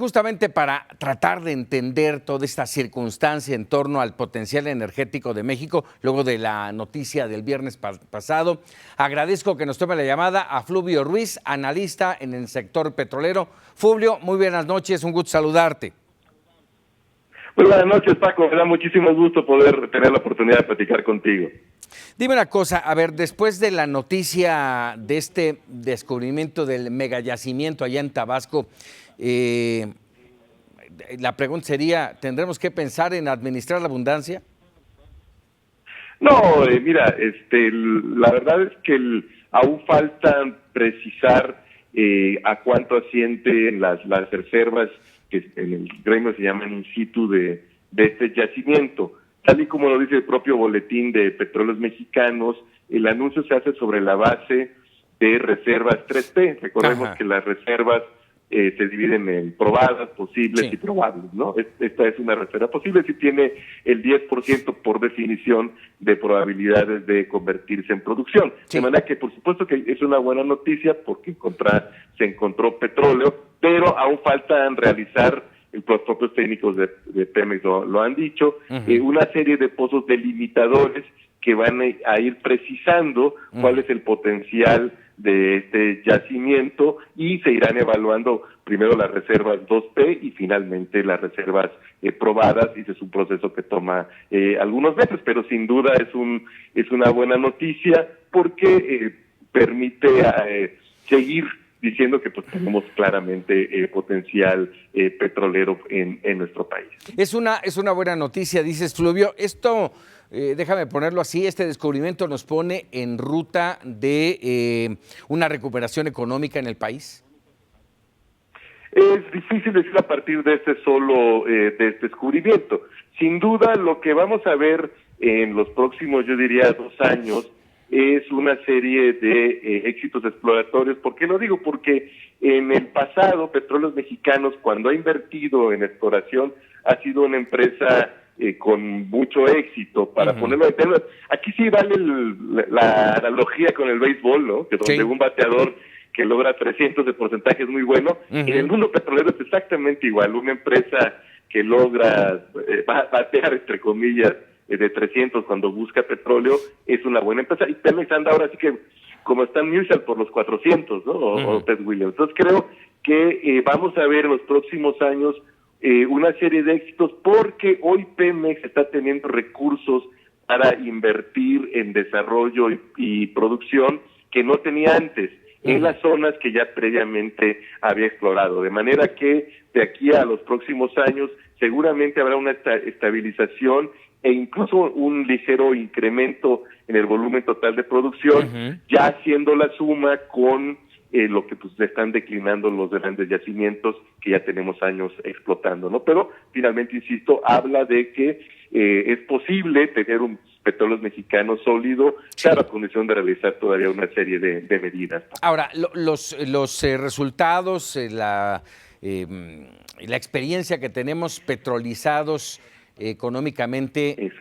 justamente para tratar de entender toda esta circunstancia en torno al potencial energético de México, luego de la noticia del viernes pasado. Agradezco que nos tome la llamada a Fluvio Ruiz, analista en el sector petrolero. Fluvio, muy buenas noches, un gusto saludarte. Muy buenas noches, Paco. Me da muchísimo gusto poder tener la oportunidad de platicar contigo. Dime una cosa, a ver, después de la noticia de este descubrimiento del megayacimiento allá en Tabasco, la pregunta sería, ¿tendremos que pensar en administrar la abundancia? No, mira, la verdad es que aún falta precisar a cuánto ascienden las reservas que en el gremio se llaman in situ de este yacimiento. Tal y como lo dice el propio boletín de Petróleos Mexicanos, el anuncio se hace sobre la base de reservas 3P. Recordemos que las reservas se dividen en probadas, posibles y probables, ¿no? Esta es una reserva posible si tiene el 10% por definición de probabilidades de convertirse en producción. De manera que, por supuesto que es una buena noticia porque se encontró petróleo, pero aún faltan realizar, los propios técnicos de Pemex lo han dicho, una serie de pozos delimitadores que van a ir precisando cuál es el potencial de este yacimiento y se irán evaluando primero las reservas 2P y finalmente las reservas probadas, y ese es un proceso que toma algunos meses, pero sin duda es una buena noticia porque permite seguir diciendo que pues tenemos claramente potencial petrolero en nuestro país. Es una buena noticia, dices, Fluvio. Esto, déjame ponerlo así, este descubrimiento nos pone en ruta de una recuperación económica en el país. Es difícil decir a partir de de este descubrimiento. Sin duda, lo que vamos a ver en los próximos, yo diría, 2 años, es una serie de éxitos exploratorios. ¿Por qué lo digo? Porque en el pasado, Petróleos Mexicanos, cuando ha invertido en exploración, ha sido una empresa con mucho éxito. Para ponerlo de tema, aquí sí vale la analogía con el béisbol, ¿no? Que donde un bateador que logra 300 de porcentaje es muy bueno. En el mundo petrolero es exactamente igual. Una empresa que logra batear, entre comillas, de 300 cuando busca petróleo, es una buena empresa. Y Pemex anda ahora sí que, como está Mutual, por los 400, ¿no? O Ted Williams. Entonces creo que vamos a ver en los próximos años una serie de éxitos, porque hoy Pemex está teniendo recursos para invertir en desarrollo y producción que no tenía antes, en las zonas que ya previamente había explorado. De manera que de aquí a los próximos años seguramente habrá una estabilización e incluso un ligero incremento en el volumen total de producción, ya haciendo la suma con lo que pues están declinando los grandes yacimientos que ya tenemos años explotando, ¿no? Pero finalmente, insisto, habla de que es posible tener un Petróleos Mexicanos sólido, claro, a condición de realizar todavía una serie de medidas. Ahora, los resultados, la experiencia que tenemos petrolizados económicamente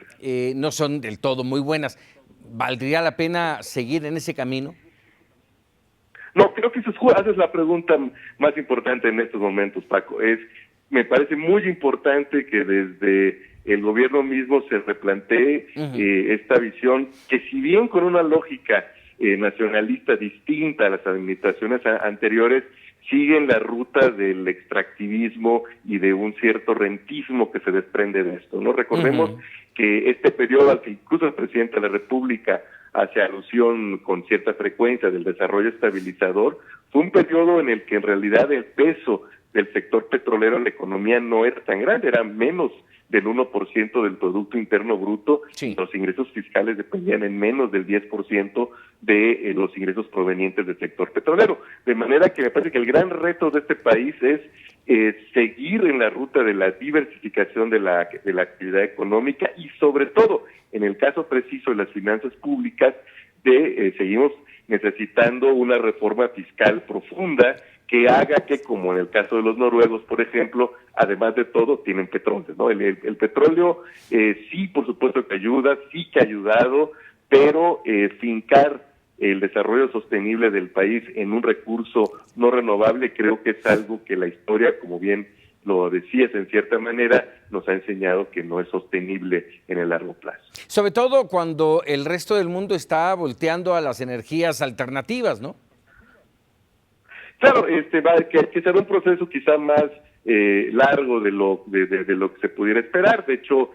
no son del todo muy buenas. ¿Valdría la pena seguir en ese camino? No, creo que haces la pregunta más importante en estos momentos, Paco. Me parece muy importante que desde el gobierno mismo se replantee esta visión, que si bien con una lógica nacionalista distinta a las administraciones anteriores, siguen la ruta del extractivismo y de un cierto rentismo que se desprende de esto, ¿no? Recordemos que este periodo al que incluso el presidente de la República hace alusión con cierta frecuencia del desarrollo estabilizador, fue un periodo en el que en realidad el peso del sector petrolero en la economía no era tan grande, era menos del 1% del Producto Interno Bruto, los ingresos fiscales dependían en menos del 10% de los ingresos provenientes del sector petrolero. De manera que me parece que el gran reto de este país es seguir en la ruta de la diversificación de la actividad económica y, sobre todo, en el caso preciso de las finanzas públicas, seguimos necesitando una reforma fiscal profunda que haga que, como en el caso de los noruegos, por ejemplo, además de todo, tienen petróleo, ¿no? El petróleo sí, por supuesto que ayuda, sí que ha ayudado, pero fincar el desarrollo sostenible del país en un recurso no renovable creo que es algo que la historia, como bien lo decías en cierta manera, nos ha enseñado que no es sostenible en el largo plazo. Sobre todo cuando el resto del mundo está volteando a las energías alternativas, ¿no? Claro, que será un proceso quizá más largo de lo que se pudiera esperar. De hecho,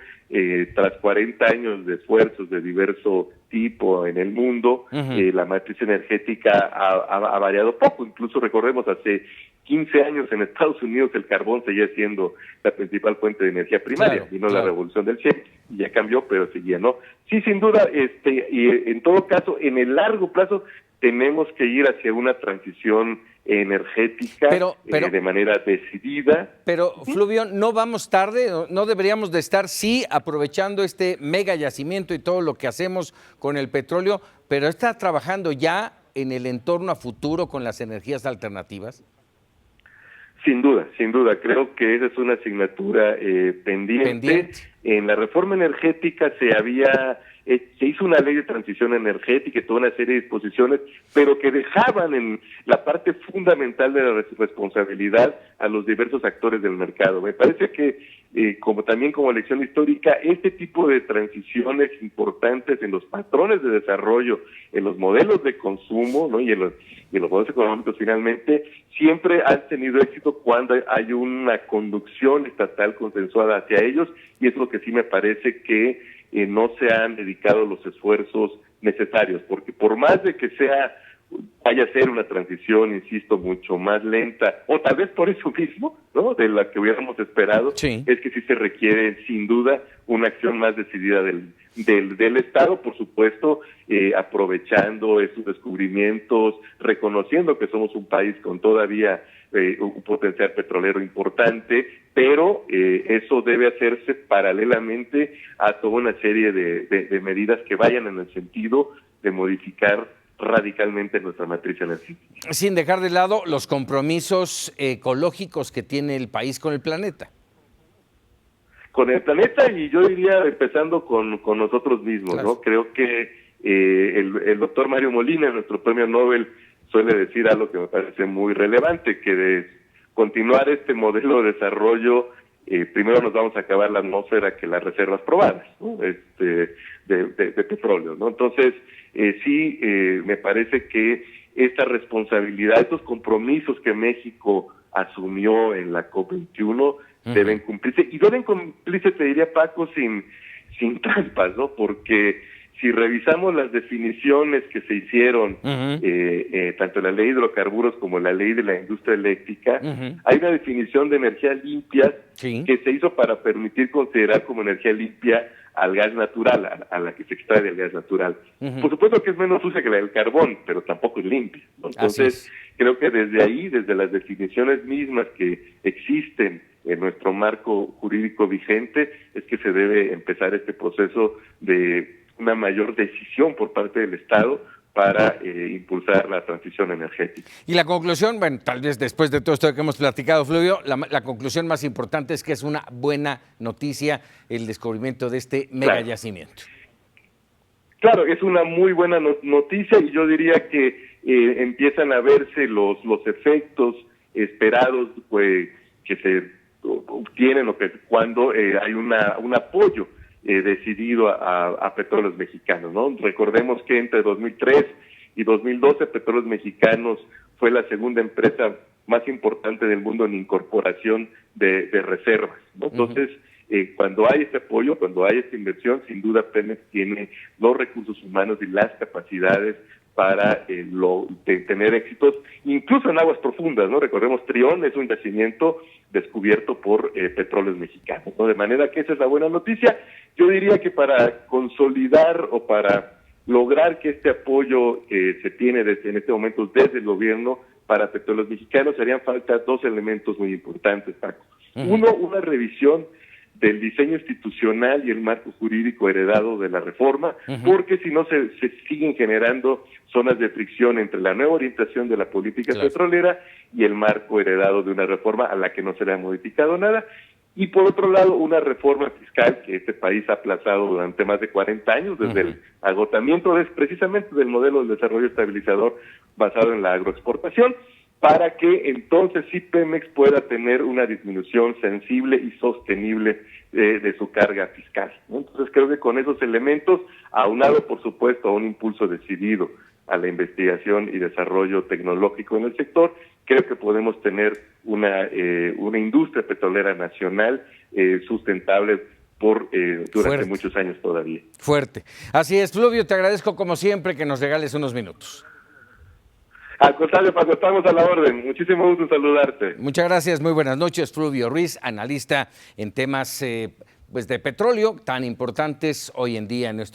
tras 40 años de esfuerzos de diverso tipo en el mundo, la matriz energética ha variado poco. Incluso recordemos, hace 15 años en Estados Unidos el carbón seguía siendo la principal fuente de energía primaria. Claro, Vino la revolución del shale y ya cambió, pero seguía, ¿no? Sí, sin duda, y en todo caso, en el largo plazo tenemos que ir hacia una transición energética de manera decidida. Pero, Fluvio, ¿no vamos tarde? ¿No deberíamos de estar, sí, aprovechando este mega yacimiento y todo lo que hacemos con el petróleo, pero está trabajando ya en el entorno a futuro con las energías alternativas? Sin duda. Creo que esa es una asignatura pendiente. En la reforma energética se hizo una ley de transición energética y toda una serie de disposiciones, pero que dejaban en la parte fundamental de la responsabilidad a los diversos actores del mercado. Me parece que, como lección histórica, este tipo de transiciones importantes en los patrones de desarrollo, en los modelos de consumo, ¿no? y en los modelos económicos finalmente, siempre han tenido éxito cuando hay una conducción estatal consensuada hacia ellos, y es lo que sí me parece que no se han dedicado los esfuerzos necesarios, porque por más de que vaya a ser una transición, insisto, mucho más lenta, o tal vez por eso mismo, ¿no?, de la que hubiéramos esperado, sí, es que sí se requiere, sin duda, una acción más decidida del Estado, por supuesto, aprovechando esos descubrimientos, reconociendo que somos un país con todavía un potencial petrolero importante, pero eso debe hacerse paralelamente a toda una serie de medidas que vayan en el sentido de modificar radicalmente nuestra matriz energética. Sin dejar de lado los compromisos ecológicos que tiene el país con el planeta. Con el planeta, y yo diría empezando con nosotros mismos, claro, ¿no? Creo que el doctor Mario Molina, nuestro premio Nobel, suele decir algo que me parece muy relevante, que de continuar este modelo de desarrollo, primero nos vamos a acabar la atmósfera que las reservas probadas, ¿no?, de petróleo, ¿no? Entonces, sí, me parece que esta responsabilidad, estos compromisos que México asumió en la COP21 deben cumplirse, y deben cumplirse, te diría, Paco, sin trampas, ¿no? Porque si revisamos las definiciones que se hicieron, tanto la ley de hidrocarburos como la ley de la industria eléctrica, hay una definición de energía limpia que se hizo para permitir considerar como energía limpia al gas natural, a la que se extrae del gas natural. Por supuesto que es menos sucia que la del carbón, pero tampoco es limpia, ¿no? Entonces, creo que desde ahí, desde las definiciones mismas que existen en nuestro marco jurídico vigente, es que se debe empezar este proceso de una mayor decisión por parte del Estado para impulsar la transición energética. Y la conclusión, bueno, tal vez después de todo esto que hemos platicado, Fluvio, la conclusión más importante es que es una buena noticia el descubrimiento de este mega yacimiento. Claro, es una muy buena noticia, y yo diría que empiezan a verse los efectos esperados, pues, que se obtienen, o que cuando hay un apoyo decidido a Petróleos Mexicanos, ¿no? Recordemos que entre 2003 y 2012 Petróleos Mexicanos fue la segunda empresa más importante del mundo en incorporación de reservas, ¿no? Entonces, cuando hay este apoyo, cuando hay esta inversión, sin duda Pemex tiene los recursos humanos y las capacidades para tener éxitos, incluso en aguas profundas, ¿no? Recordemos, Trión es un yacimiento descubierto por Petróleos Mexicanos, ¿no? De manera que esa es la buena noticia. Yo diría que para consolidar o para lograr que este apoyo se tiene en este momento desde el gobierno para Petróleos Mexicanos, harían falta dos elementos muy importantes, Paco. Uno, una revisión del diseño institucional y el marco jurídico heredado de la reforma, porque si no se siguen generando zonas de fricción entre la nueva orientación de la política petrolera y el marco heredado de una reforma a la que no se le ha modificado nada. Y por otro lado, una reforma fiscal que este país ha aplazado durante más de 40 años, desde el agotamiento precisamente del modelo de desarrollo estabilizador basado en la agroexportación, para que entonces sí Pemex pueda tener una disminución sensible y sostenible de su carga fiscal, ¿no? Entonces creo que con esos elementos, aunado por supuesto a un impulso decidido a la investigación y desarrollo tecnológico en el sector, creo que podemos tener una industria petrolera nacional sustentable durante muchos años todavía. Fuerte. Así es, Fluvio, te agradezco como siempre que nos regales unos minutos. Al contrario, Paco, estamos a la orden. Muchísimo gusto saludarte. Muchas gracias, muy buenas noches. Fluvio Ruiz, analista en temas pues de petróleo tan importantes hoy en día en nuestro